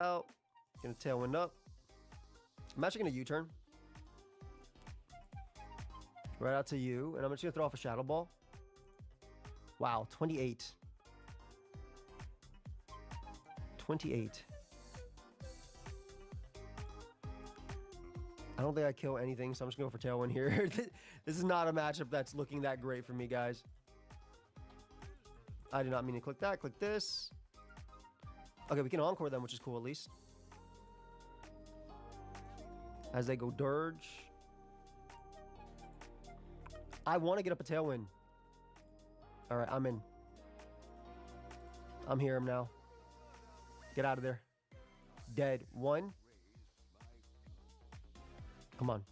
out. Gonna tailwind up. I'm actually gonna U-turn. Right out to you. And I'm just gonna throw off a Shadow Ball. Wow, 28. 28. I don't think I kill anything, so I'm just going to go for Tailwind here. This is not a matchup that's looking that great for me, guys. I did not mean to click that. Click this. Okay, we can Encore them, which is cool at least. As they go Dirge. I want to get up a Tailwind. All right, I'm in. I'm here now. Get out of there. Dead. One. Come on.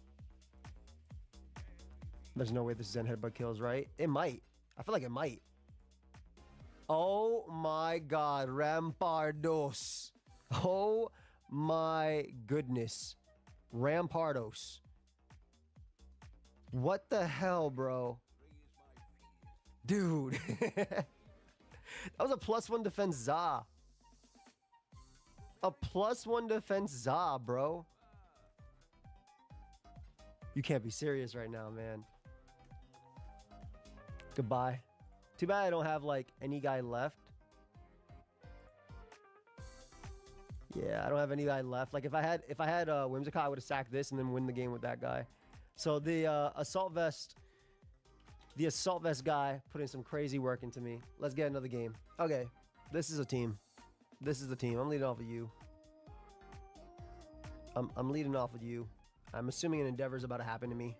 There's no way this Zen Headbutt kills, right? It might. I feel like it might. Oh my god. Rampardos. Oh my goodness. Rampardos. What the hell, bro? Dude. That was a +1 defense Za. A +1 defense Za, bro. You can't be serious right now, man. Goodbye. Too bad I don't have like any guy left. Yeah, I don't have any guy left. Like if I had Whimsicott, I would have sacked this and then win the game with that guy. So the Assault Vest guy put in some crazy work into me. Let's get another game. Okay, this is a team. This is the team. I'm leading off with you. I'm leading off with you. I'm assuming an Endeavor is about to happen to me.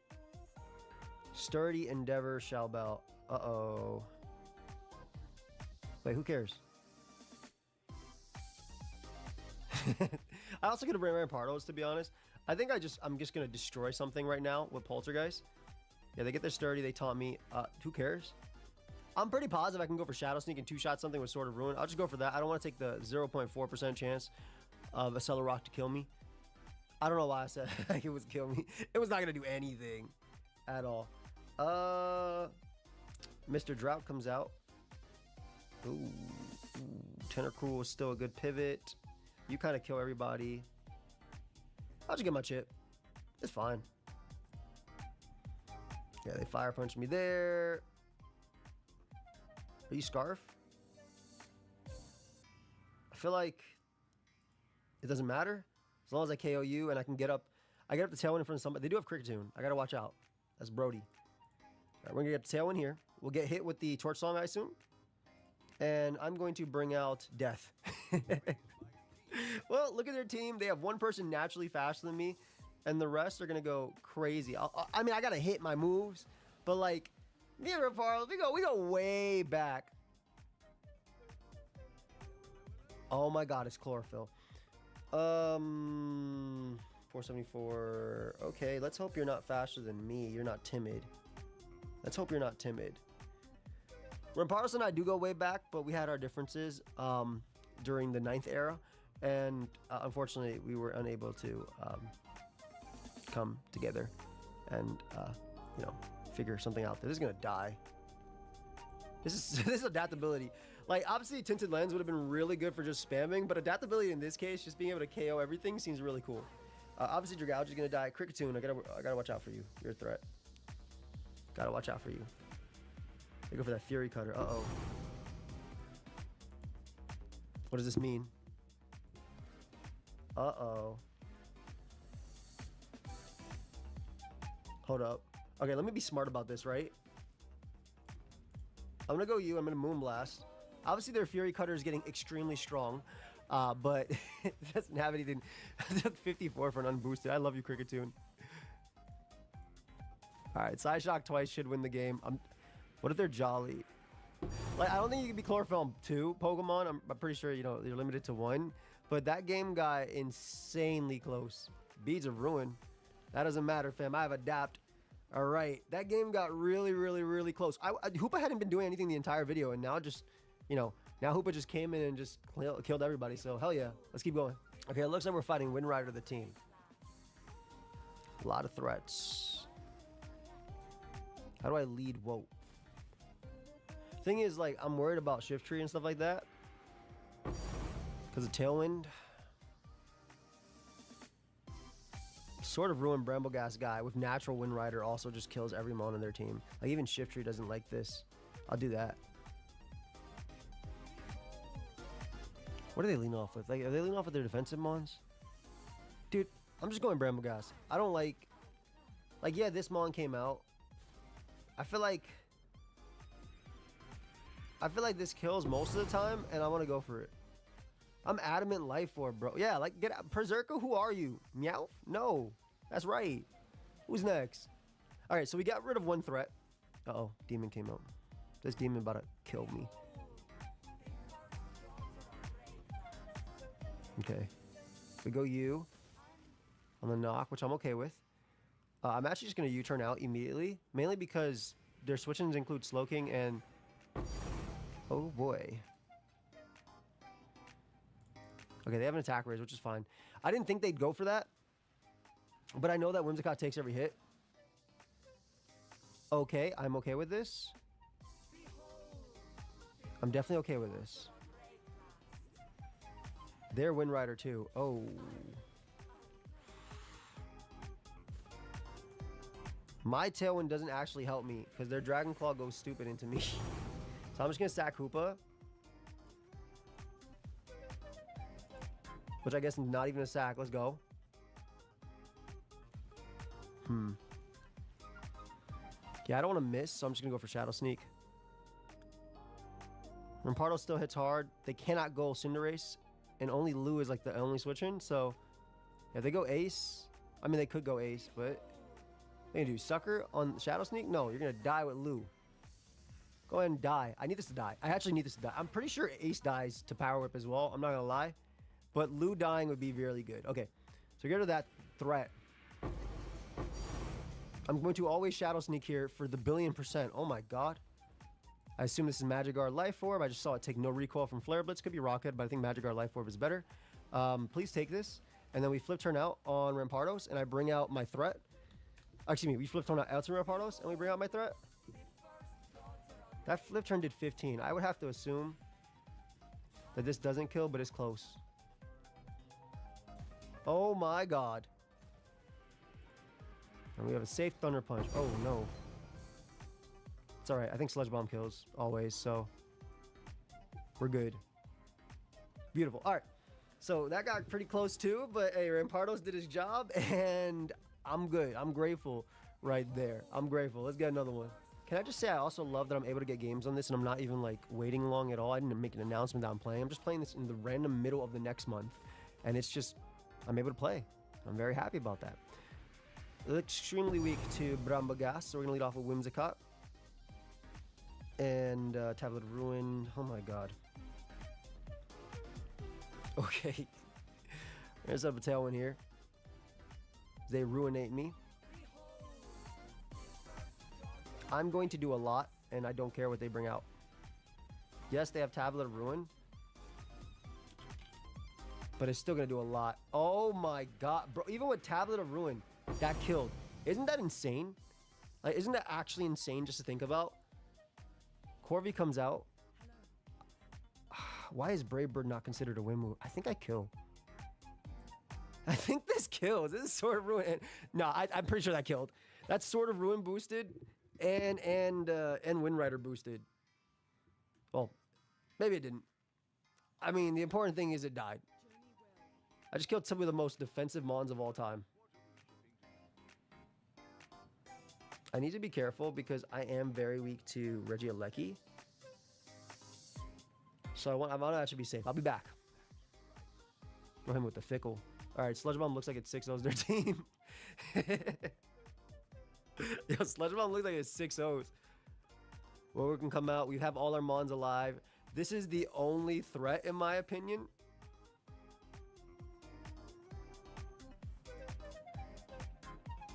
Sturdy Endeavor Shalbell. Uh-oh. Wait, who cares? I also could have ran Rampardos, to be honest. I think I'm just going to destroy something right now with Poltergeist. Yeah, they get their Sturdy. They taunt me. Who cares? I'm pretty positive I can go for Shadow Sneak and two-shot something with Sword of Ruin. I'll just go for that. I don't want to take the 0.4% chance of a Cellar to kill me. I don't know why I said it was kill me. It was not going to do anything at all. Mr. Drought comes out. Ooh. Tentacruel is still a good pivot. You kind of kill everybody. I'll just get my chip. It's fine. Yeah, they fire punch me there. Are you Scarf? I feel like it doesn't matter. As long as I KO you and I can get up. I get up the Tailwind in front of somebody. They do have Kricketune. I got to watch out. That's Brody. All right, we're going to get the Tailwind here. We'll get hit with the Torch Song, I assume. And I'm going to bring out Death. Well, look at their team. They have one person naturally faster than me. And the rest are going to go crazy. I mean, I got to hit my moves. But like, me and Raparo, we go way back. Oh my god, it's Chlorophyll. 474. Okay, let's hope you're not faster than me. You're not timid. Let's hope you're not timid. Ramparos and I do go way back, but we had our differences during the 9th era. And unfortunately, we were unable to come together and, you know, figure something out. This is going to die. This is adaptability. Like, obviously, Tinted Lens would have been really good for just spamming, but adaptability in this case, just being able to KO everything, seems really cool. Obviously, Dragouge is going to die. Kricketune, I gotta watch out for you. You're a threat. Gotta watch out for you. They go for that Fury Cutter. Uh-oh. What does this mean? Uh-oh. Hold up. Okay, let me be smart about this, right? I'm gonna go you. I'm gonna Moonblast. Obviously, their Fury Cutter is getting extremely strong, but it doesn't have anything. 54 for an unboosted. I love you, Kricketune. All right, Psyshock twice should win the game. What if they're Jolly? Like, I don't think you can be Chlorophyll on 2 Pokemon. I'm pretty sure, you know, you're limited to 1. But that game got insanely close. Beads of Ruin. That doesn't matter, fam. I have Adapt. All right, that game got really, really, really close. Hoopa hadn't been doing anything the entire video, and now just, you know, now Hoopa just came in and just killed everybody. So hell yeah, let's keep going. Okay, it looks like we're fighting Windrider, the team. A lot of threats. How do I lead? Whoa. Thing is, like, I'm worried about Shift Tree and stuff like that because of Tailwind. Sword of Ruin Brambleghast guy with natural Wind Rider also just kills every mon on their team. Like even Shiftry doesn't like this. I'll do that. What do they lean off with? Like, are they leaning off with their defensive mons? Dude, I'm just going Brambleghast. I don't like, yeah, this mon came out. I feel like this kills most of the time, and I want to go for it. I'm adamant life orb, bro. Yeah, like, get out. Berserker, who are you? Meowth? No. That's right. Who's next? All right, so we got rid of one threat. Uh-oh, demon came out. This demon about to kill me. Okay. We go U on the knock, which I'm okay with. I'm actually just going to U-turn out immediately, mainly because their switch-ins include Slowking and... Oh, boy. Okay, they have an attack raise, which is fine. I didn't think they'd go for that, but I know that Whimsicott takes every hit. Okay, I'm okay with this. I'm definitely okay with this. They're Wind Rider too. Oh. My Tailwind doesn't actually help me because their Dragon Claw goes stupid into me. So I'm just going to sack Hoopa. Which I guess not even a sack. Let's go. Yeah, I don't want to miss, so I'm just going to go for Shadow Sneak. Rampardo still hits hard. They cannot go Cinderace. And only Lou is like the only switch in. So if they go Ace, I mean, they could go Ace, but they can do Sucker on Shadow Sneak. No, you're going to die with Lou. Go ahead and die. I need this to die. I actually need this to die. I'm pretty sure Ace dies to Power Whip as well. I'm not going to lie. But Lou dying would be really good. Okay, so get rid of that threat. I'm going to always Shadow Sneak here for the 1,000,000,000%. Oh my god. I assume this is Magikarp Life Orb. I just saw it take no recoil from Flare Blitz. Could be Rocket, but I think Magikarp Life Orb is better. Please take this. And then we flip turn out on Rampardos, and I bring out my threat. Excuse me, we flip turn out to Rampardos, and we bring out my threat. That flip turn did 15. I would have to assume that this doesn't kill, but it's close. Oh my god. And we have a safe Thunder Punch. Oh no. It's alright. I think Sludge Bomb kills always, so we're good. Beautiful. Alright. So that got pretty close too, but hey, Rampardos did his job, and I'm good. I'm grateful right there. I'm grateful. Let's get another one. Can I just say I also love that I'm able to get games on this, and I'm not even like waiting long at all. I didn't make an announcement that I'm playing. I'm just playing this in the random middle of the next month, and it's just, I'm able to play. I'm very happy about that. Extremely weak to Brambleghast, so we're going to lead off with Whimsicott. And Tablet of Ruin. Oh my god. Okay. We're going to set up a Tailwind here. They ruinate me. I'm going to do a lot, and I don't care what they bring out. Yes, they have Tablet of Ruin, but it's still going to do a lot. Oh my god. Bro, even with Tablet of Ruin, that killed. Isn't that insane? Like, isn't that actually insane just to think about? Corvi comes out. Why is Brave Bird not considered a win move? I think I kill. I think this kills. This is Sword of Ruin. No, I'm pretty sure that killed. That's Sword of Ruin boosted and Wind Rider boosted. Well, maybe it didn't. I mean, the important thing is it died. I just killed some of the most defensive mons of all time. I need to be careful because I am very weak to Regieleki. So I want to actually be safe. I'll be back. Go him with the Fickle. All right, Sludge Bomb looks like it 6-0s their team. Yo, Sludge Bomb looks like it's 6-0s. Well, we can come out. We have all our mons alive. This is the only threat, in my opinion.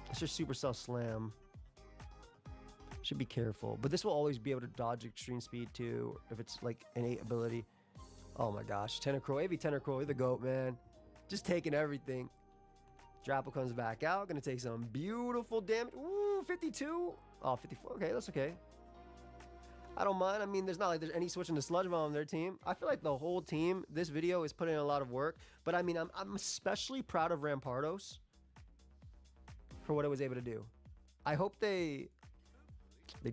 Let's just Supercell Slam. Should be careful, but this will always be able to dodge extreme speed too if it's like innate ability. Oh my gosh, Tentacruel, AV Tentacruel, you're the GOAT, man. Just taking everything. Drapple comes back out, gonna take some beautiful damage. Ooh, 52. Oh, 54. Okay, that's okay. I don't mind. I mean, there's not like there's any switching to Sludge Bomb on their team. I feel like the whole team, this video is putting in a lot of work, but I mean, I'm especially proud of Rampardos for what it was able to do. I hope they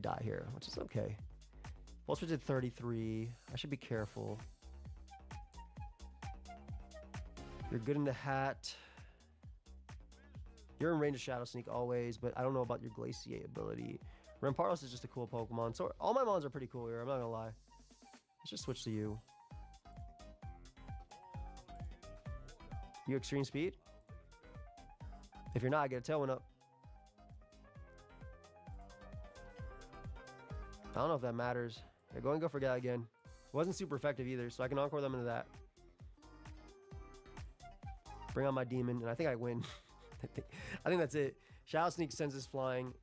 die here, which is okay. Pulse Switch at 33. I should be careful. You're good in the hat. You're in range of Shadow Sneak always, but I don't know about your Glaciate ability. Rampardos is just a cool Pokemon. So all my mons are pretty cool here, I'm not gonna lie. Let's just switch to you. You extreme speed? If you're not, I get a Tailwind up. I don't know if that matters. Yeah, go and go for that again. Wasn't super effective either, so I can Encore them into that. Bring on my Demon, and I think I win. I think that's it. Shadow Sneak sends us flying.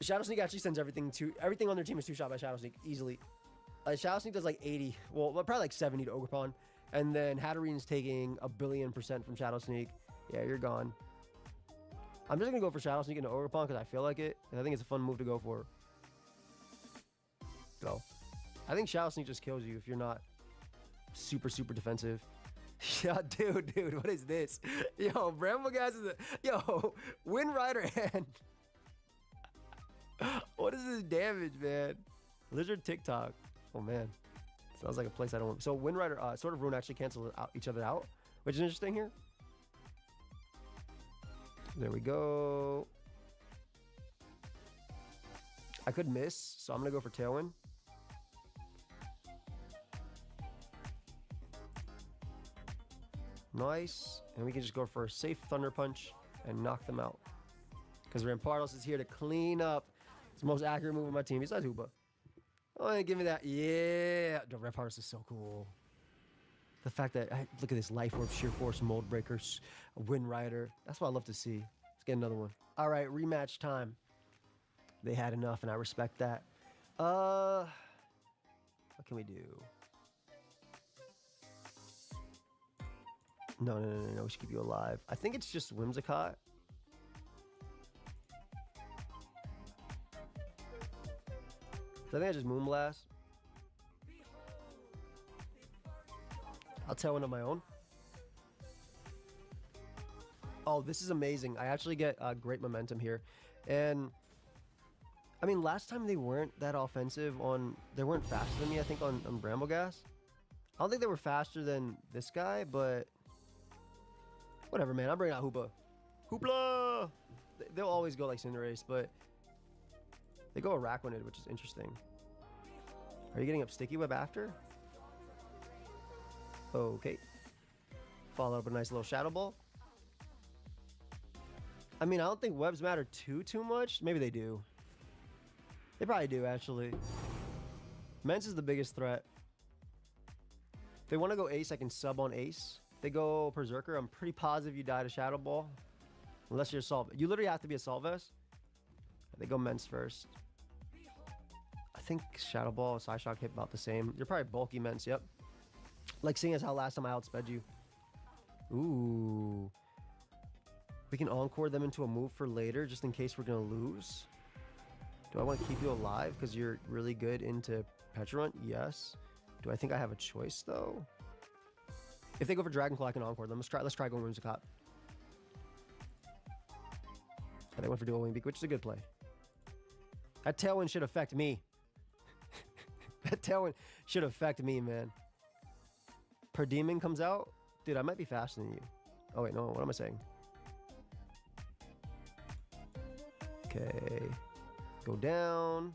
Shadow Sneak actually sends everything on their team is 2-shot by Shadow Sneak easily. Shadow Sneak does like 80, well probably like 70 to Ogerpon, and then Hatterene's taking 1,000,000,000% from Shadow Sneak. Yeah, you're gone. I'm just gonna go for Shadow Sneak into Ogerpon because I feel like it, and I think it's a fun move to go for. Go. I think Shadow Sneak just kills you if you're not super defensive. Yeah, dude, what is this? Yo, Brambleghast is yo, Wind Rider hand. What is this damage, man? Lizard TikTok. Oh man, sounds like a place I don't want. So Wind Rider, Sword of Ruin actually cancel each other out, which is interesting here. There we go. I could miss, so I'm gonna go for Tailwind. Nice, and we can just go for a safe Thunder Punch and knock them out. Because Rampardos is here to clean up. It's the most accurate move on my team besides Hoopa. Oh, give me that. Yeah. The Rampardos is so cool. The fact that, look at this Life Orb, Sheer Force, Mold Breakers, Wind Rider. That's what I love to see. Let's get another one. All right, rematch time. They had enough, and I respect that. What can we do? No, we should keep you alive. I think it's just Whimsicott. So I think I just Moonblast. I'll tell one of my own. Oh, this is amazing. I actually get great momentum here. And, I mean, last time they weren't that offensive on... They weren't faster than me, I think, on Brambleghast. I don't think they were faster than this guy, but... Whatever, man. I'm bringing out Hoopa. Hoopla! They'll always go like Cinderace, but... They go Araquanid, which is interesting. Are you getting up Sticky Web after? Okay. Follow up a nice little Shadow Ball. I mean, I don't think webs matter too much. Maybe they do. They probably do, actually. Mence is the biggest threat. If they want to go Ace, I can sub on Ace. If they go Berserker, I'm pretty positive you die to Shadow Ball. Unless you're Assault. You literally have to be Assault Vest. They go Mence first. I think Shadow Ball and Psyshock hit about the same. You're probably bulky Mence, yep. Like seeing as how last time I outsped you. Ooh. We can Encore them into a move for later just in case we're going to lose. Do I want to keep you alive because you're really good into Pecharunt? Yes. Do I think I have a choice though? If they go for Dragon Claw, I can Encore them. Let's try going Whimsicott. They went for Dual Wing Beak, which is a good play. That Tailwind should affect me. That Tailwind should affect me, man. Per Demon comes out. Dude, I might be faster than you. Oh, wait, no. What am I saying? Okay. Go down.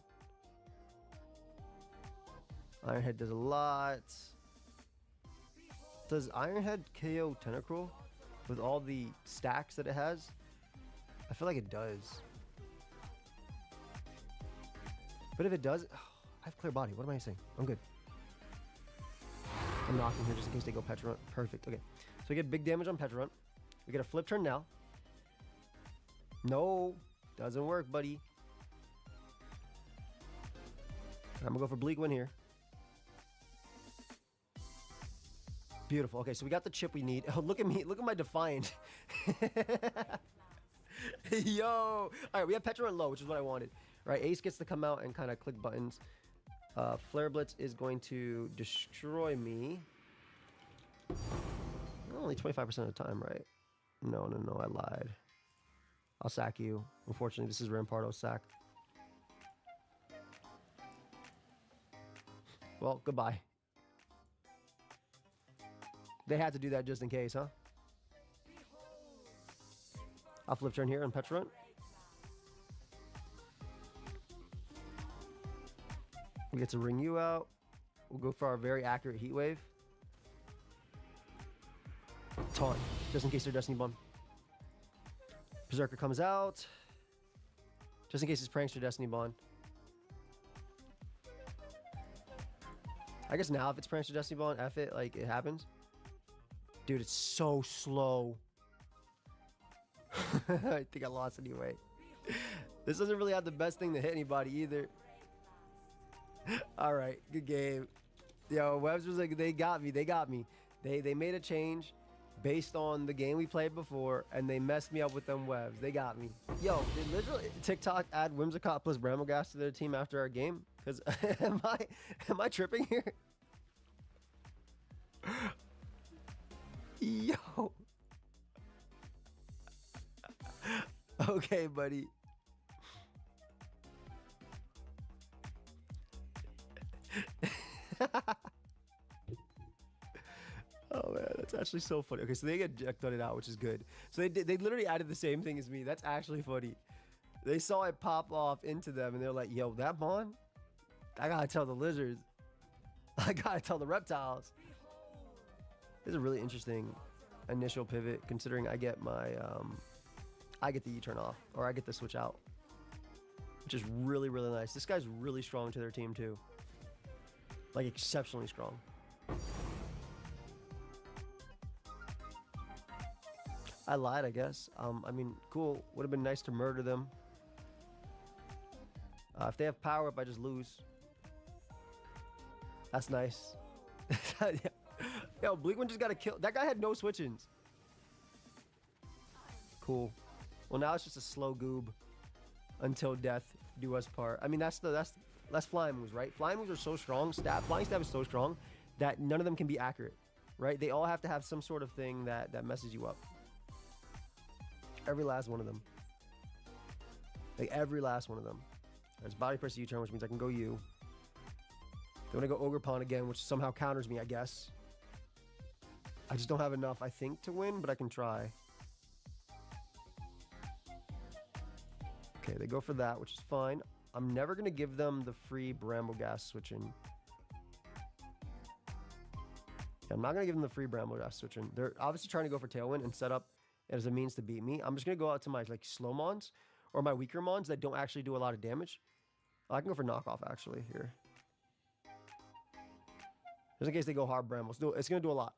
Ironhead does a lot. Does Ironhead KO Tentacruel with all the stacks that it has? I feel like it does. But if it does... Oh, I have Clear Body. What am I saying? I'm good. I'm knocking here just in case they go Pecharunt. Perfect. Okay. So we get big damage on Pecharunt. We get a flip turn now. No. Doesn't work, buddy. I'm going to go for Bleak Wind here. Beautiful. Okay, so we got the chip we need. Oh, look at me. Look at my Defiant. Yo. All right, we have Pecharunt low, which is what I wanted. Right, Ace gets to come out and kind of click buttons. Flare Blitz is going to destroy me. Only 25% of the time, right? No, I lied. I'll sack you. Unfortunately, this is Rampardo's sack. Well, goodbye. They had to do that just in case, huh? I'll flip turn here on Petrant. We get to ring you out. We'll go for our very accurate Heat Wave. Taunt, just in case they're Destiny Bond. Berserker comes out. Just in case it's Prankster Destiny Bond. I guess now if it's Prankster Destiny Bond, F it, like it happens. Dude, it's so slow. I think I lost anyway. This doesn't really have the best thing to hit anybody either. All right, good game. Yo, Webs was like, they got me. They got me. They made a change based on the game we played before, and they messed me up with them Webs. They got me. Yo, did literally TikTok add Whimsicott plus Brambleghast to their team after our game? Because am I tripping here? Yo. Okay, buddy. Oh man, that's actually so funny. Okay, so they get Jack it out, which is good. So they literally added the same thing as me. That's actually funny. They saw it pop off into them, and they're like, "Yo, that Bond? I gotta tell the lizards. I gotta tell the reptiles." This is a really interesting initial pivot, considering I get my I get the U-turn off, or I get the switch out, which is really, really nice. This guy's really strong to their team too, like exceptionally strong. I lied, I guess. I mean, cool. Would have been nice to murder them. If they have power up, I just lose. That's nice. Yo, Bleakman just got a kill. That guy had no switch-ins. Cool. Well, now it's just a slow goob until death do us part. I mean, that's flying moves, right? Flying moves are so strong. Flying stab is so strong that none of them can be accurate, right? They all have to have some sort of thing that messes you up. Every last one of them. Like every last one of them. There's body press U-turn, which means I can go U. Then I go Ogre Pawn again, which somehow counters me, I guess. I just don't have enough, I think, to win, but I can try. Okay, they go for that, which is fine. I'm never going to give them the free Brambleghast switch-in. Yeah, I'm not going to give them the free Brambleghast switch-in. They're obviously trying to go for Tailwind and set up as a means to beat me. I'm just going to go out to my like slow mons or my weaker mons that don't actually do a lot of damage. I can go for knockoff actually here. Just in case they go hard Bramble. It's going to do a lot.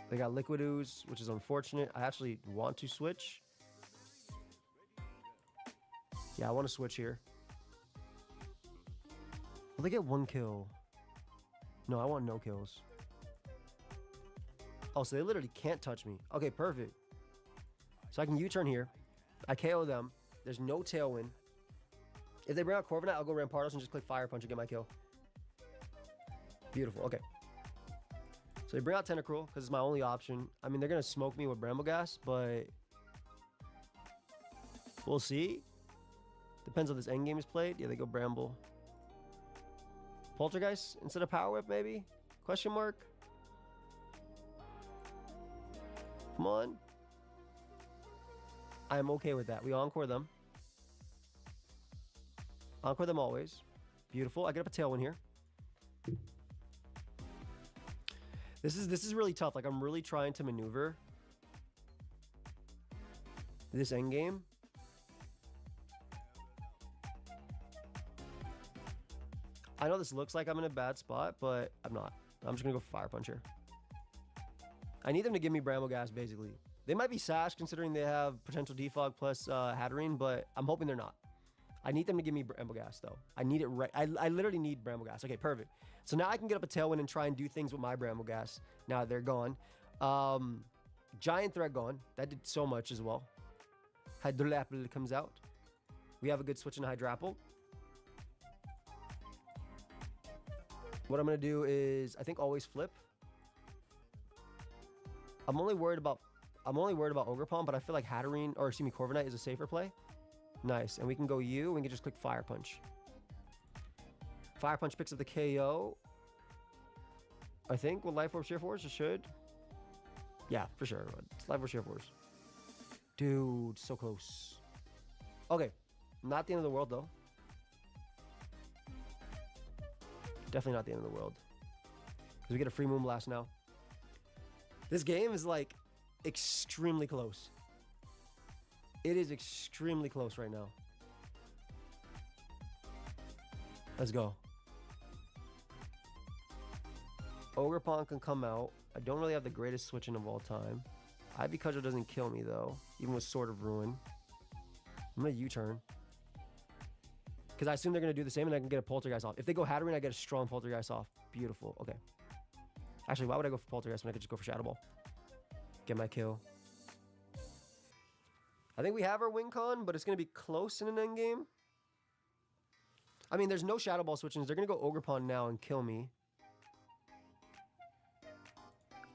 They got Liquid Ooze, which is unfortunate. I actually want to switch. Yeah, I want to switch here. Will they get one kill? No, I want no kills. Oh, so they literally can't touch me. Okay, perfect. So I can U-turn here. I KO them. There's no Tailwind. If they bring out Corviknight, I'll go Rampardos and just click Fire Punch and get my kill. Beautiful. Okay. So they bring out Tentacruel because it's my only option. I mean, they're going to smoke me with Brambleghast, but we'll see. Depends on this endgame is played. Yeah, they go Bramble. Poltergeist instead of Power Whip, maybe? Question mark? Come on. I'm okay with that. We encore them. Encore them always. Beautiful. I get up a Tailwind here. This is really tough. Like, I'm really trying to maneuver this endgame. I know this looks like I'm in a bad spot, but I'm not. I'm just going to go for Fire Punch here. I need them to give me Brambleghast, basically. They might be Sash, considering they have potential Defog plus Hatterene, but I'm hoping they're not. I need them to give me Brambleghast, though. I need it right. I literally need Brambleghast. Okay, perfect. So now I can get up a Tailwind and try and do things with my Brambleghast. Now they're gone. Giant Threat gone. That did so much as well. Hydrolapple comes out. We have a good switch in Hydrapple. What I'm going to do is, I think, always flip. I'm only worried about I'm only worried about Ogerpon, but I feel like Hatterene, or excuse me, Corviknight is a safer play. Nice. And we can go you, and we can just click Fire Punch. Fire Punch picks up the KO. I think with Life Orb Sheer Force, it should. Yeah, for sure. It's Life Orb Sheer Force. Dude, so close. Okay. Not the end of the world, though. Definitely not the end of the world. Because we get a free Moonblast now. This game is like extremely close. It is extremely close right now. Let's go. Ogerpon can come out. I don't really have the greatest switching of all time. Ivy Cudgel doesn't kill me though, even with Sword of Ruin. I'm gonna U-turn. Because I assume they're gonna do the same and I can get a Poltergeist off. If they go Hatterene, I get a strong Poltergeist off. Beautiful. Okay. Actually, why would I go for Poltergeist when I could just go for Shadow Ball? Get my kill. I think we have our win con, but it's gonna be close in an endgame. I mean, there's no Shadow Ball switchings. They're gonna go Ogerpon now and kill me.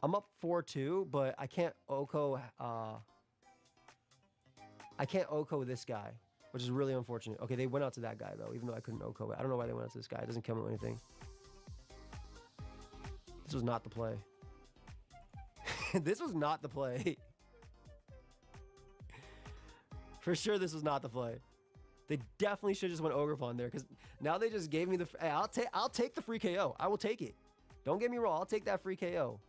I'm up 4-2, but I can't Oko. I can't Oko this guy, which is really unfortunate. Okay, they went out to that guy though, even though I couldn't Oko it. I don't know why they went out to this guy. It doesn't kill me or anything. This was not the play. This was not the play. For sure, this was not the play. They definitely should have just went Ogerpon there, because now they just gave me the. Hey, I'll take the free KO. I will take it. Don't get me wrong. I'll take that free KO.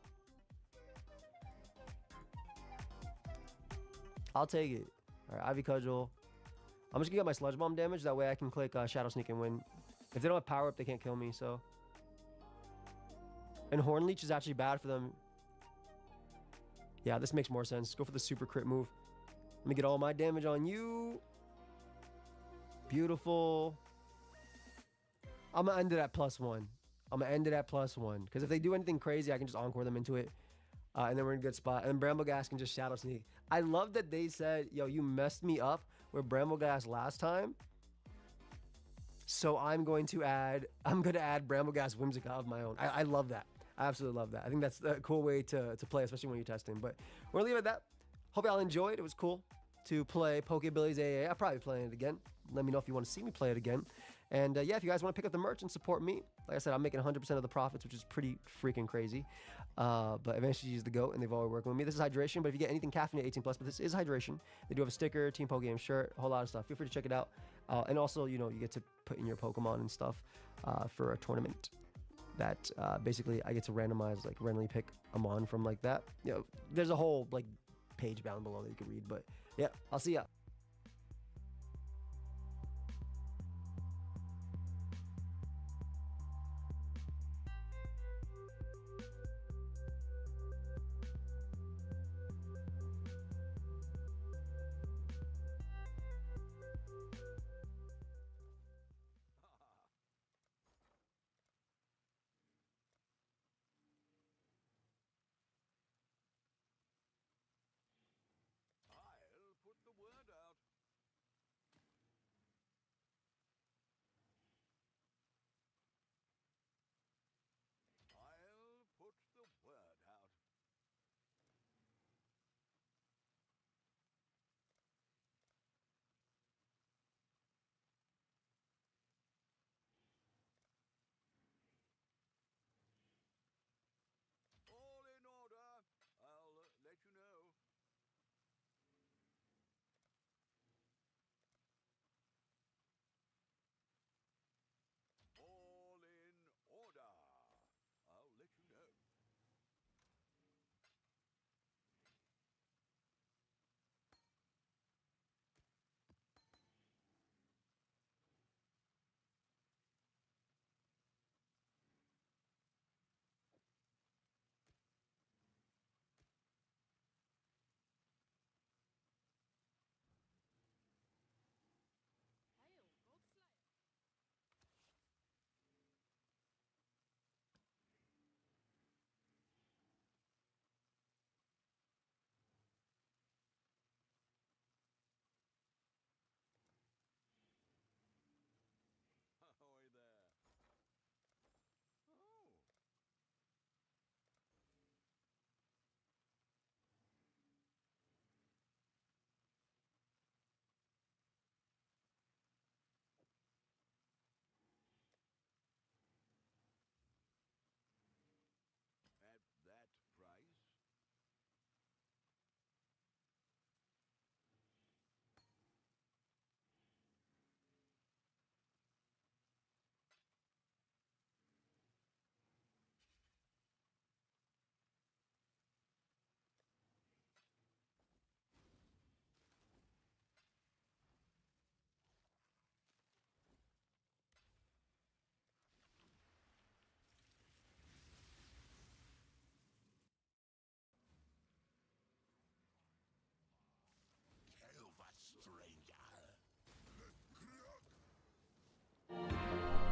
I'll take it. All right, Ivy Cudgel. I'm just gonna get my Sludge Bomb damage. That way I can click Shadow Sneak and win. If they don't have power up, they can't kill me. So. And Horn Leech is actually bad for them. Yeah, this makes more sense. Go for the super crit move. Let me get all my damage on you. Beautiful. I'm gonna end it at +1. I'm gonna end it at +1. Because if they do anything crazy, I can just Encore them into it. And then we're in a good spot. And Brambleghast can just Shadow Sneak. I love that they said, yo, you messed me up with Brambleghast last time. So I'm going to add Brambleghast Whimsicott of my own. I love that. I absolutely love that. I think that's a cool way to play, especially when you're testing. But we're gonna leave it at that. Hope y'all enjoyed. It was cool to play Pokebillies AA. I'll probably be playing it again. Let me know if you want to see me play it again. And yeah, if you guys want to pick up the merch and support me, like I said, I'm making 100% of the profits, which is pretty freaking crazy. But eventually use the GOAT, and they've always worked with me. This is Hydration, but if you get anything caffeinated 18 plus, but this is Hydration. They do have a sticker, Team Poke Game shirt, a whole lot of stuff. Feel free to check it out. And also, you know, you get to put in your Pokemon and stuff for a tournament. That basically I get to randomize, like randomly pick a Mon from like that. You know, there's a whole like page down below that you can read. But yeah, I'll see ya. I'll put the word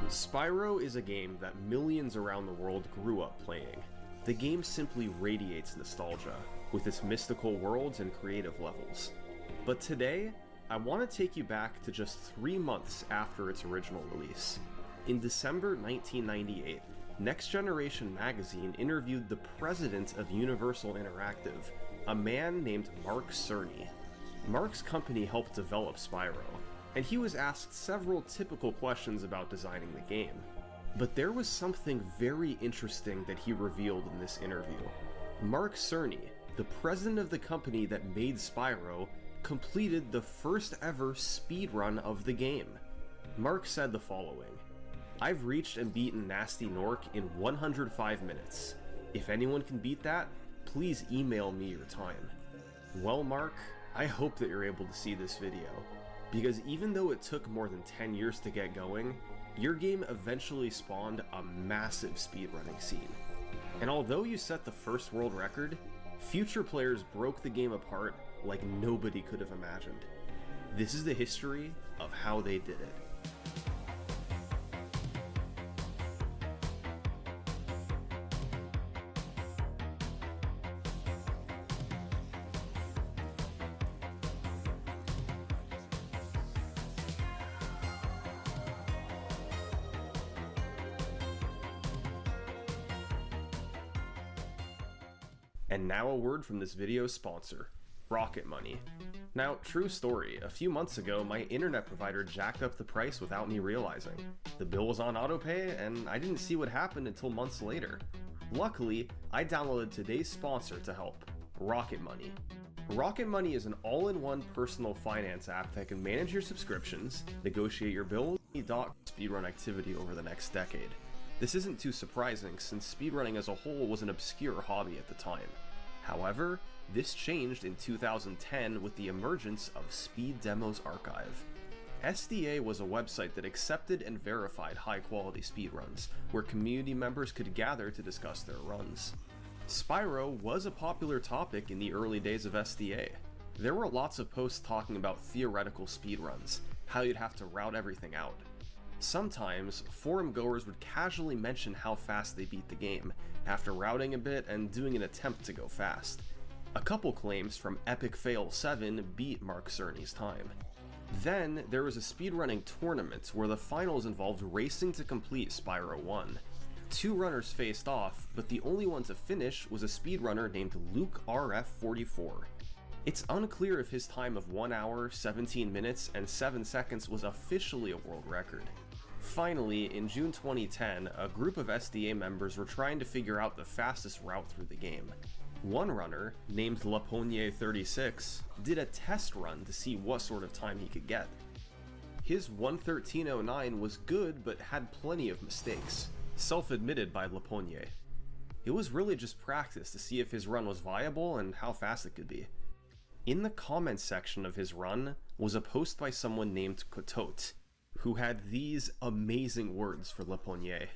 Spyro is a game that millions around the world grew up playing. The game simply radiates nostalgia, with its mystical worlds and creative levels. But today, I want to take you back to just 3 months after its original release. In December 1998, Next Generation magazine interviewed the president of Universal Interactive, a man named Mark Cerny. Mark's company helped develop Spyro, and he was asked several typical questions about designing the game. But there was something very interesting that he revealed in this interview. Mark Cerny, the president of the company that made Spyro, completed the first ever speedrun of the game. Mark said the following: "I've reached and beaten Gnasty Gnorc in 105 minutes. If anyone can beat that, please email me your time." Well, Mark, I hope that you're able to see this video, because even though it took more than 10 years to get going, your game eventually spawned a massive speedrunning scene. And although you set the first world record, future players broke the game apart like nobody could have imagined. This is the history of how they did it. And now a word from this video's sponsor, Rocket Money. Now, true story, a few months ago my internet provider jacked up the price without me realizing. The bill was on autopay and I didn't see what happened until months later. Luckily, I downloaded today's sponsor to help, Rocket Money. Rocket Money is an all-in-one personal finance app that can manage your subscriptions, negotiate your bills, and speedrun activity over the next decade. This isn't too surprising since speedrunning as a whole was an obscure hobby at the time. However, this changed in 2010 with the emergence of Speed Demos Archive. SDA was a website that accepted and verified high-quality speedruns, where community members could gather to discuss their runs. Spyro was a popular topic in the early days of SDA. There were lots of posts talking about theoretical speedruns, how you'd have to route everything out. Sometimes, forum goers would casually mention how fast they beat the game, after routing a bit and doing an attempt to go fast. A couple claims from Epic Fail 7 beat Mark Cerny's time. Then, there was a speedrunning tournament where the finals involved racing to complete Spyro 1. 2 runners faced off, but the only one to finish was a speedrunner named Luke RF44. It's unclear if his time of 1 hour, 17 minutes, and 7 seconds was officially a world record. Finally, in June 2010, a group of SDA members were trying to figure out the fastest route through the game. One runner, named Laponier36, did a test run to see what sort of time he could get. His 1:13.09 was good, but had plenty of mistakes, self-admitted by Laponier. It was really just practice to see if his run was viable and how fast it could be. In the comments section of his run was a post by someone named Cotot, who had these amazing words for Laponier.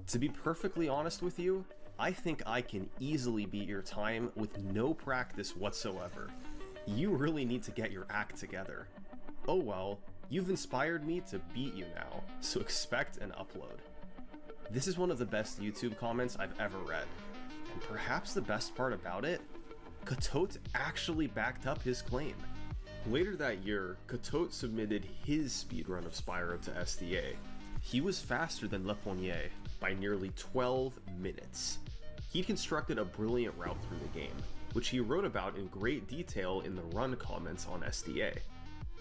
"To be perfectly honest with you, I think I can easily beat your time with no practice whatsoever. You really need to get your act together. Oh well, you've inspired me to beat you now, so expect an upload." This is one of the best YouTube comments I've ever read, and perhaps the best part about it, Cotot actually backed up his claim. Later that year, Cotot submitted his speedrun of Spyro to SDA. He was faster than Laponier by nearly 12 minutes. He'd constructed a brilliant route through the game, which he wrote about in great detail in the run comments on SDA.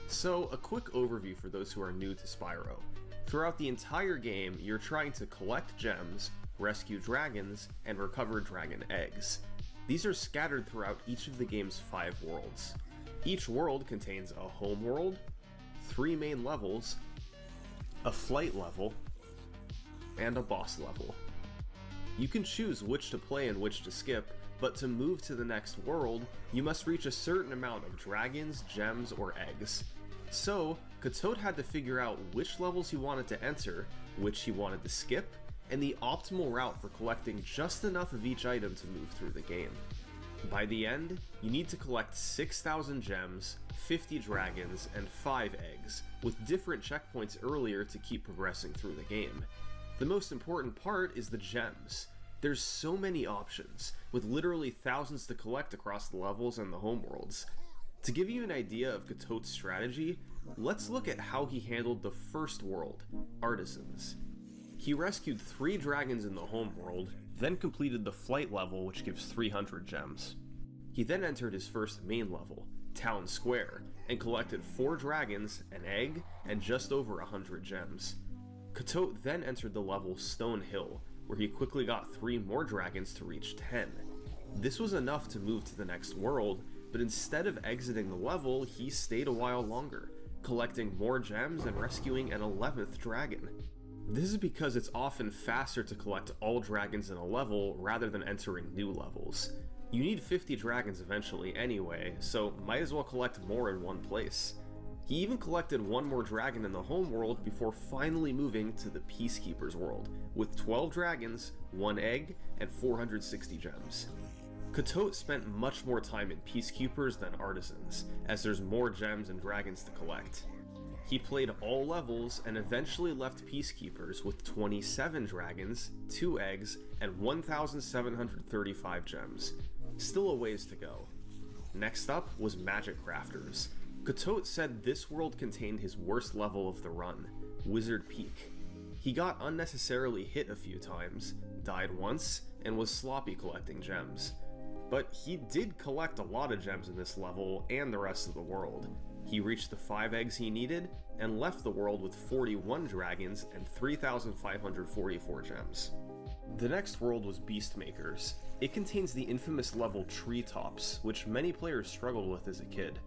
So, a quick overview for those who are new to Spyro. Throughout the entire game, you're trying to collect gems, rescue dragons, and recover dragon eggs. These are scattered throughout each of the game's 5 worlds. Each world contains a home world, 3 main levels, a flight level, and a boss level. You can choose which to play and which to skip, but to move to the next world, you must reach a certain amount of dragons, gems, or eggs. So, Cotot had to figure out which levels he wanted to enter, which he wanted to skip, and the optimal route for collecting just enough of each item to move through the game. By the end, you need to collect 6,000 gems, 50 dragons, and 5 eggs, with different checkpoints earlier to keep progressing through the game. The most important part is the gems. There's so many options, with literally thousands to collect across the levels and the homeworlds. To give you an idea of Katote's strategy, let's look at how he handled the first world, Artisans. He rescued 3 dragons in the homeworld, then completed the flight level, which gives 300 gems. He then entered his first main level, Town Square, and collected 4 dragons, an egg, and just over 100 gems. Katote then entered the level Stone Hill, where he quickly got 3 more dragons to reach 10. This was enough to move to the next world, but instead of exiting the level, he stayed a while longer, collecting more gems and rescuing an 11th dragon. This is because it's often faster to collect all dragons in a level rather than entering new levels. You need 50 dragons eventually anyway, so might as well collect more in one place. He even collected 1 more dragon in the homeworld before finally moving to the Peacekeepers world, with 12 dragons, 1 egg, and 460 gems. Katote spent much more time in Peacekeepers than Artisans, as there's more gems and dragons to collect. He played all levels and eventually left Peacekeepers with 27 dragons, 2 eggs, and 1,735 gems. Still a ways to go. Next up was Magic Crafters. Katote said this world contained his worst level of the run, Wizard Peak. He got unnecessarily hit a few times, died once, and was sloppy collecting gems. But he did collect a lot of gems in this level and the rest of the world. He reached the 5 eggs he needed, and left the world with 41 dragons and 3,544 gems. The next world was Beastmakers. It contains the infamous level Treetops, which many players struggled with as a kid.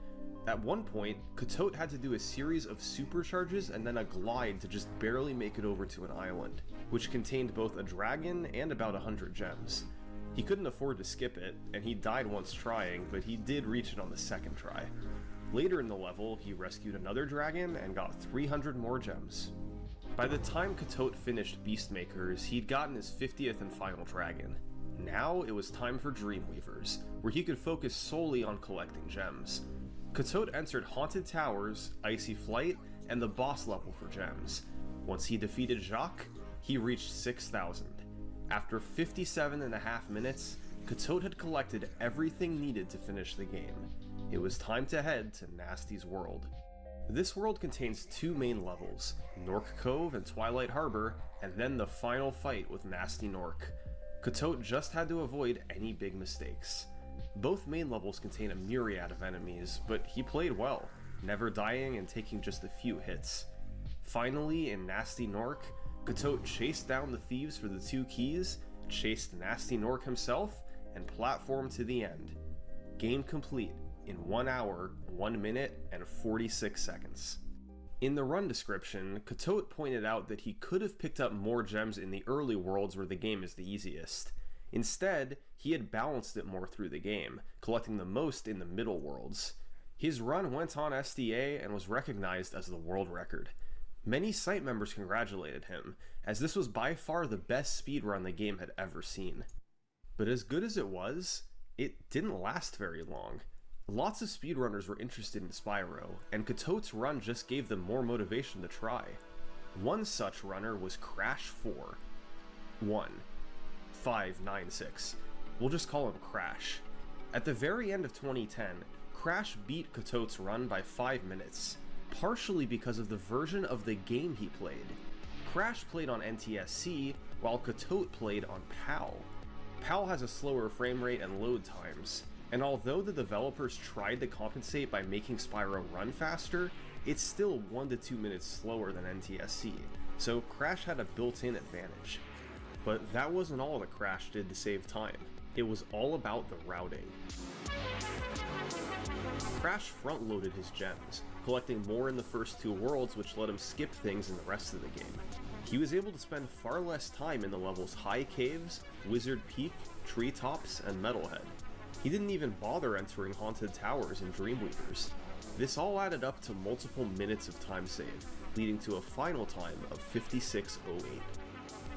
At one point, Katote had to do a series of supercharges and then a glide to just barely make it over to an island, which contained both a dragon and about 100 gems. He couldn't afford to skip it, and he died once trying, but he did reach it on the second try. Later in the level, he rescued another dragon and got 300 more gems. By the time Katote finished Beastmakers, he'd gotten his 50th and final dragon. Now it was time for Dreamweavers, where he could focus solely on collecting gems. Katote entered Haunted Towers, Icy Flight, and the boss level for gems. Once he defeated Jacques, he reached 6,000. After 57.5 minutes, Katote had collected everything needed to finish the game. It was time to head to Nasty's world. This world contains 2 main levels, Nork Cove and Twilight Harbor, and then the final fight with Gnasty Nork. Katote just had to avoid any big mistakes. Both main levels contain a myriad of enemies, but he played well, never dying and taking just a few hits. Finally, in Gnasty Nork, Katote chased down the thieves for the 2 keys, chased Gnasty Nork himself, and platformed to the end. Game complete in 1 hour, 1 minute, and 46 seconds. In the run description, Katote pointed out that he could have picked up more gems in the early worlds where the game is the easiest. Instead, he had balanced it more through the game, collecting the most in the middle worlds. His run went on SDA and was recognized as the world record. Many site members congratulated him, as this was by far the best speedrun the game had ever seen. But as good as it was, it didn't last very long. Lots of speedrunners were interested in Spyro, and Katote's run just gave them more motivation to try. One such runner was Crash4. 1596. We'll just call him Crash. At the very end of 2010, Crash beat Katote's run by 5 minutes, partially because of the version of the game he played. Crash played on NTSC, while Katote played on PAL. PAL has a slower frame rate and load times, and although the developers tried to compensate by making Spyro run faster, it's still 1 to 2 minutes slower than NTSC, so Crash had a built-in advantage. But that wasn't all that Crash did to save time. It was all about the routing. Crash front-loaded his gems, collecting more in the first 2 worlds, which let him skip things in the rest of the game. He was able to spend far less time in the levels High Caves, Wizard Peak, Treetops, and Metalhead. He didn't even bother entering Haunted Towers and Dreamweavers. This all added up to multiple minutes of time saved, leading to a final time of 56:08.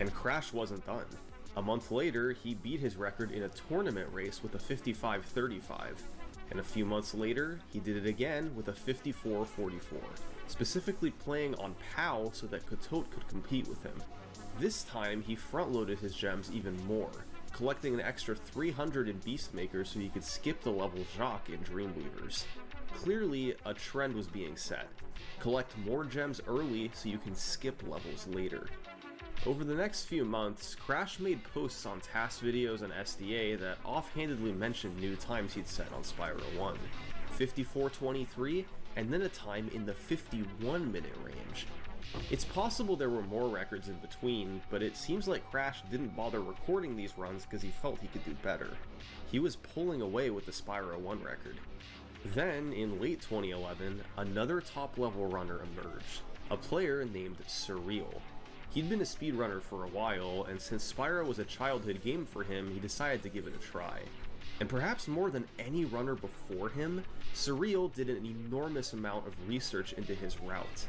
And Crash wasn't done. A month later, he beat his record in a tournament race with a 55:35. And a few months later, he did it again with a 54-44, specifically playing on POW so that Katot could compete with him. This time, he front-loaded his gems even more, collecting an extra 300 in Beastmaker so he could skip the level Jacques in Dreamweavers. Clearly, a trend was being set. Collect more gems early so you can skip levels later. Over the next few months, Crash made posts on TAS videos and SDA that offhandedly mentioned new times he'd set on Spyro 1, 54:23, and then a time in the 51-minute range. It's possible there were more records in between, but it seems like Crash didn't bother recording these runs because he felt he could do better. He was pulling away with the Spyro 1 record. Then, in late 2011, another top-level runner emerged, a player named Surreal. He'd been a speedrunner for a while, and since Spyro was a childhood game for him, he decided to give it a try. And perhaps more than any runner before him, Surreal did an enormous amount of research into his route.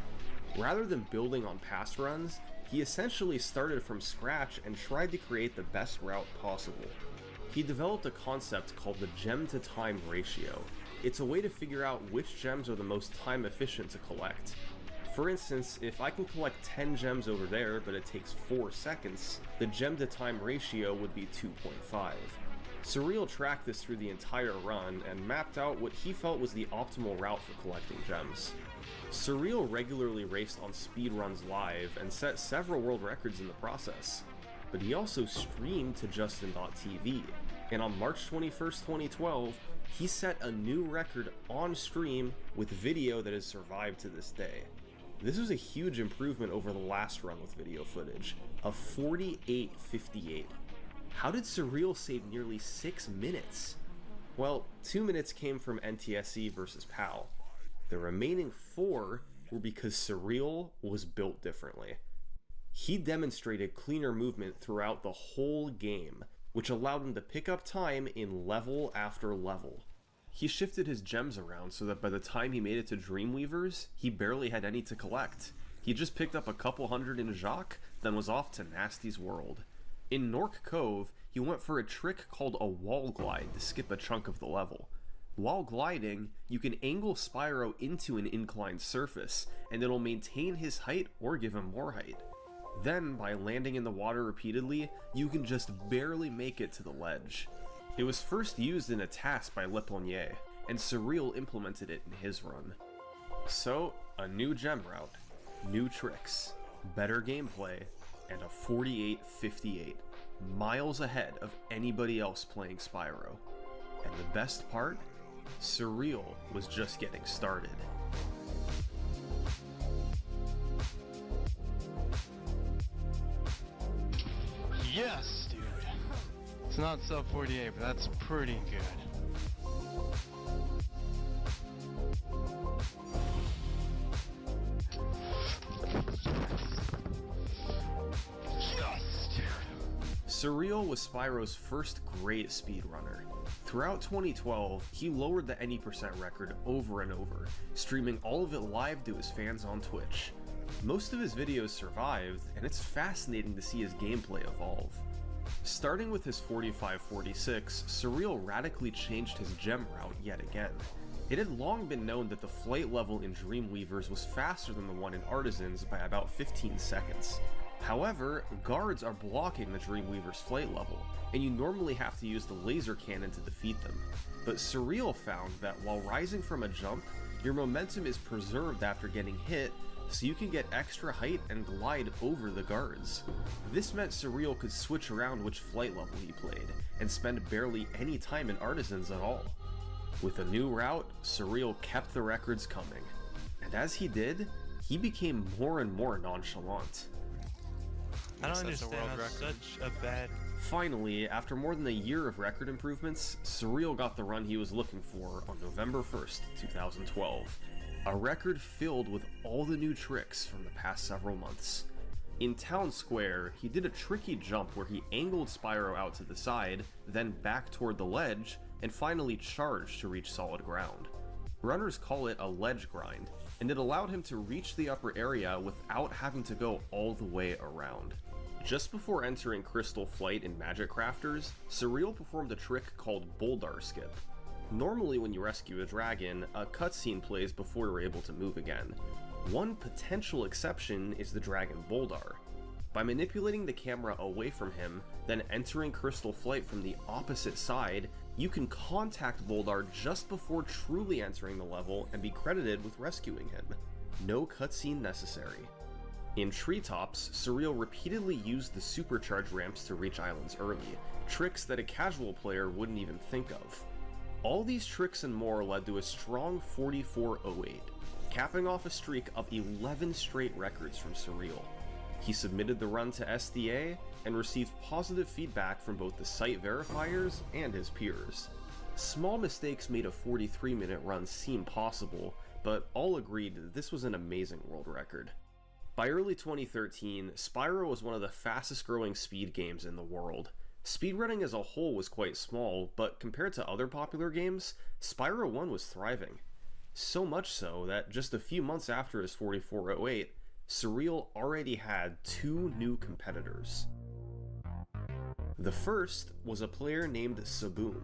Rather than building on past runs, he essentially started from scratch and tried to create the best route possible. He developed a concept called the gem-to-time ratio. It's a way to figure out which gems are the most time efficient to collect. For instance, if I can collect 10 gems over there, but it takes 4 seconds, the gem-to-time ratio would be 2.5. Surreal tracked this through the entire run and mapped out what he felt was the optimal route for collecting gems. Surreal regularly raced on speedruns live and set several world records in the process, but he also streamed to Justin.tv, and on March 21st, 2012, he set a new record on stream with video that has survived to this day. This was a huge improvement over the last run with video footage, a 48:58. How did Surreal save nearly 6 minutes? Well, 2 minutes came from NTSC versus PAL. The remaining 4 were because Surreal was built differently. He demonstrated cleaner movement throughout the whole game, which allowed him to pick up time in level after level. He shifted his gems around so that by the time he made it to Dreamweavers, he barely had any to collect. He just picked up a couple hundred in Jacques, then was off to Nasty's world. In Nork Cove, he went for a trick called a wall glide to skip a chunk of the level. While gliding, you can angle Spyro into an inclined surface, and it'll maintain his height or give him more height. Then, by landing in the water repeatedly, you can just barely make it to the ledge. It was first used in a task by Leponier, and Surreal implemented it in his run. So, a new gem route, new tricks, better gameplay, and a 48:58, miles ahead of anybody else playing Spyro. And the best part? Surreal was just getting started. Yes, dude. It's not sub 48, but that's pretty good. Yes, dude. Surreal was Spyro's first great speedrunner. Throughout 2012, he lowered the Any% record over and over, streaming all of it live to his fans on Twitch. Most of his videos survived, and it's fascinating to see his gameplay evolve. Starting with his 45:46, Surreal radically changed his gem route yet again. It had long been known that the flight level in Dreamweavers was faster than the one in Artisans by about 15 seconds. However, guards are blocking the Dreamweaver's flight level, and you normally have to use the laser cannon to defeat them. But Surreal found that while rising from a jump, your momentum is preserved after getting hit, so you can get extra height and glide over the guards. This meant Surreal could switch around which flight level he played, and spend barely any time in Artisans at all. With a new route, Surreal kept the records coming, and as he did, he became more and more nonchalant. I don't That's a understand world how record. such a bad... Finally, after more than a year of record improvements, Surreal got the run he was looking for on November 1st, 2012. A record filled with all the new tricks from the past several months. In Town Square, he did a tricky jump where he angled Spyro out to the side, then back toward the ledge, and finally charged to reach solid ground. Runners call it a ledge grind, and it allowed him to reach the upper area without having to go all the way around. Just before entering Crystal Flight in Magic Crafters, Surreal performed a trick called Boldar Skip. Normally when you rescue a dragon, a cutscene plays before you're able to move again. One potential exception is the dragon Boldar. By manipulating the camera away from him, then entering Crystal Flight from the opposite side, you can contact Boldar just before truly entering the level and be credited with rescuing him. No cutscene necessary. In Treetops, Surreal repeatedly used the supercharge ramps to reach islands early, tricks that a casual player wouldn't even think of. All these tricks and more led to a strong 44.08, capping off a streak of 11 straight records from Surreal. He submitted the run to SDA and received positive feedback from both the site verifiers and his peers. Small mistakes made a 43-minute run seem possible, but all agreed that this was an amazing world record. By early 2013, Spyro was one of the fastest growing speed games in the world. Speedrunning as a whole was quite small, but compared to other popular games, Spyro 1 was thriving. So much so that just a few months after his 44.08, Surreal already had 2 new competitors. The first was a player named Saboom.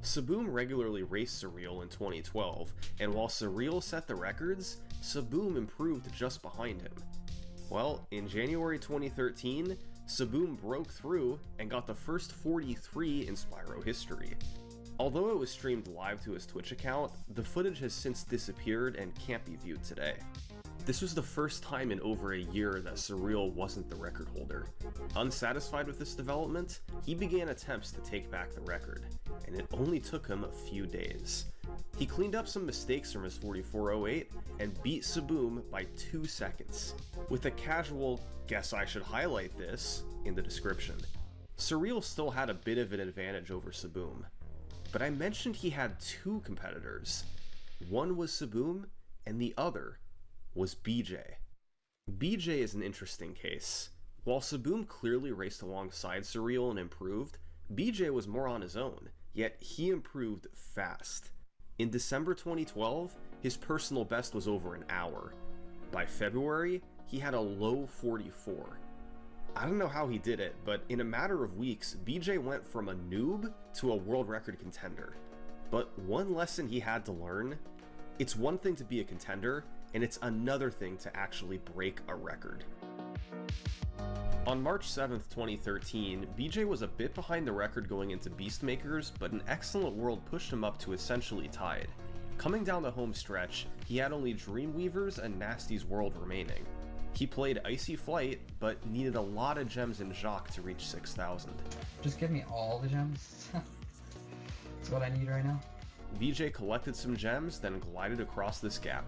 Saboom regularly raced Surreal in 2012, and while Surreal set the records, Saboom improved just behind him. Well, in January 2013, Saboom broke through and got the first 43 in Spyro history. Although it was streamed live to his Twitch account, the footage has since disappeared and can't be viewed today. This was the first time in over a year that Surreal wasn't the record holder. Unsatisfied with this development, he began attempts to take back the record, and it only took him a few days. He cleaned up some mistakes from his 44.08 and beat Saboom by 2 seconds, with a casual "guess I should highlight this" in the description. Surreal still had a bit of an advantage over Saboom, but I mentioned he had 2 competitors. One was Saboom, and the other was BJ. BJ is an interesting case. While Saboom clearly raced alongside Surreal and improved, BJ was more on his own, yet he improved fast. In December 2012, his personal best was over an hour. By February, he had a low 44. I don't know how he did it, but in a matter of weeks, BJ went from a noob to a world record contender. But one lesson he had to learn: it's one thing to be a contender, and it's another thing to actually break a record. On March 7th, 2013, BJ was a bit behind the record going into Beastmakers, but an excellent world pushed him up to essentially tied. Coming down the home stretch, he had only Dreamweaver's and Nasty's world remaining. He played Icy Flight, but needed a lot of gems in Jacques to reach 6,000. Just give me all the gems. That's what I need right now. BJ collected some gems, then glided across this gap.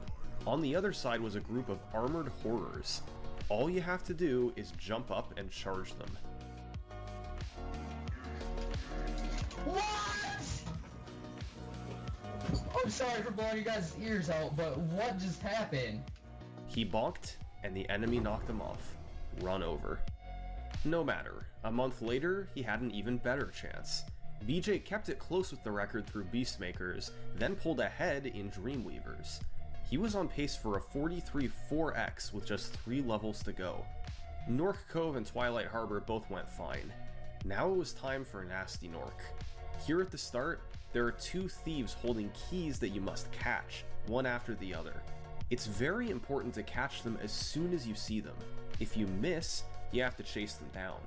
On the other side was a group of armored horrors. All you have to do is jump up and charge them. What? I'm sorry for blowing you guys' ears out, but what just happened? He bonked, and the enemy knocked him off. Run over. No matter, a month later, he had an even better chance. BJ kept it close with the record through Beastmakers, then pulled ahead in Dreamweavers. He was on pace for a 43.4x with just 3 levels to go. Nork Cove and Twilight Harbor both went fine. Now it was time for Nasty Nork. Here at the start, there are 2 thieves holding keys that you must catch, one after the other. It's very important to catch them as soon as you see them. If you miss, you have to chase them down.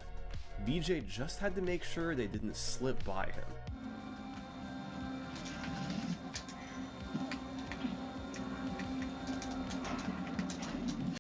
BJ just had to make sure they didn't slip by him.